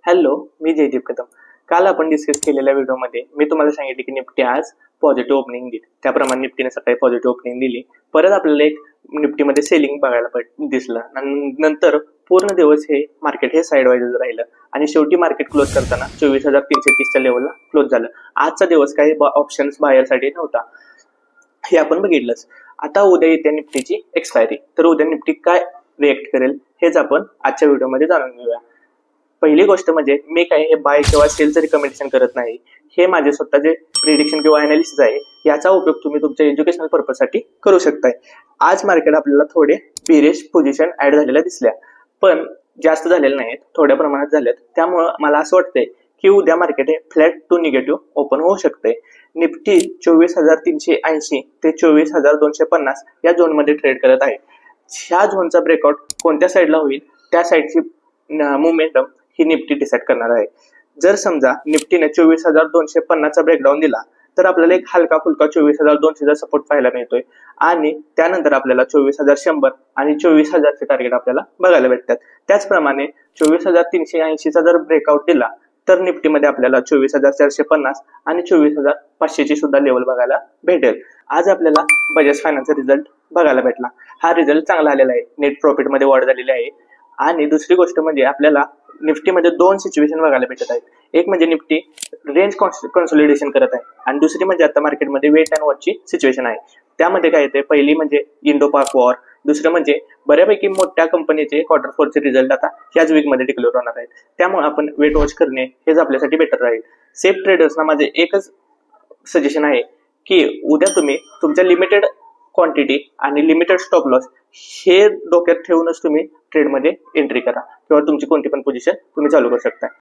Hello, मी जयदीप कदम. काल आपण discuss केलेल्या व्हिडिओमध्ये मी तुम्हाला सांगितले की निफ्टी आज पॉझिटिव्ह ओपनिंग देईल. त्याप्रमाणे निफ्टीने सकाळी पॉझिटिव्ह ओपनिंग दिली. परत आपल्याला एक निफ्टीमध्ये सेलिंग बघायला दिसलं. नंतर पूर्ण दिवस हे मार्केट हे साईडवाईज राहिलं आणि शेवटी मार्केट क्लोज करताना 24,330च्या लेवलला क्लोज झालं. आजचा दिवस काही ऑप्शन्स बाहेरसाठी नव्हता, हे आपण बघितलंच. आता उद्या येत्या निफ्टीची एक्सपायरी, तर उद्या निफ्टी काय रिएक्ट करेल हेच आपण आजच्या व्हिडिओमध्ये जाणून घेऊया. पहिली गोष्ट म्हणजे मी काय हे बाय किंवा सेलचं रिकमेंडेशन करत नाही. हे माझे स्वतःचे प्रिडिक्शन किंवा अनालिसिस आहे. याचा उपयोग तुम्ही तुमच्या एज्युकेशनल पर्पजसाठी करू शकताय. आज मार्केट आपल्याला थोडे बेरिश पोझिशन ऍड झालेल्या दिसल्या, पण जास्त झालेल्या नाहीत, थोड्या प्रमाणात झाल्यात. त्यामुळे मला असं वाटतंय की उद्या मार्केट हे फ्लॅट टू निगेटिव्ह ओपन होऊ शकते. निफ्टी 24,380 ते 24,250 या झोनमध्ये ट्रेड करत आहे. ह्या झोनचा ब्रेकआउट कोणत्या साईडला होईल त्या साईडची मोमेंटम ही निफ्टी डिसाईड करणार आहे. जर समजा निफ्टीने 24,250चा ब्रेकडाऊन दिला तर आपल्याला एक हलका फुलका 24,200चा सपोर्ट पाहायला मिळतोय आणि त्यानंतर आपल्याला 24,100 आणि 24,000चे टार्गेट आपल्याला बघायला भेटतात. त्याचप्रमाणे 24,380चा जर ब्रेकआउट दिला तर निफ्टीमध्ये आपल्याला 24,450 आणि 24,500ची सुद्धा लेवल बघायला भेटेल. आज आपल्याला बजाज फायनान्सचा रिझल्ट बघायला भेटला. हा रिझल्ट चांगला आलेला आहे, नेट प्रॉफिट मध्ये वाढ झालेली आहे. आणि दुसरी गोष्ट म्हणजे आपल्याला निफ्टीमध्ये दोन सिच्युएशन बघायला भेटत आहेत. एक म्हणजे निफ्टी रेंज कन्सोलिडेशन करत आहे आणि दुसरी म्हणजे आता मार्केटमध्ये वेट अँड वॉचची सिच्युएशन आहे. त्यामध्ये काय येते, पहिली म्हणजे इंडो पाक वॉर, दुसरं म्हणजे बऱ्यापैकी मोठ्या कंपनीचे क्वार्टर 4चे रिझल्ट आता ह्याच वीकमध्ये डिक्लेअर होणार आहेत. त्यामुळे आपण वेट वॉच करणे हेच आपल्यासाठी बेटर राहील. सेफ ट्रेडर्सना माझे एकच सजेशन आहे की उद्या तुम्ही तुमच्या लिमिटेड क्वांटिटी आणि लिमिटेड स्टॉप लॉस हे डोक्यात ठेवूनच तुम्ही ट्रेडमध्ये एंट्री करा किंवा तुमची कोणती पण पोझिशन तुम्ही चालू करू शकता.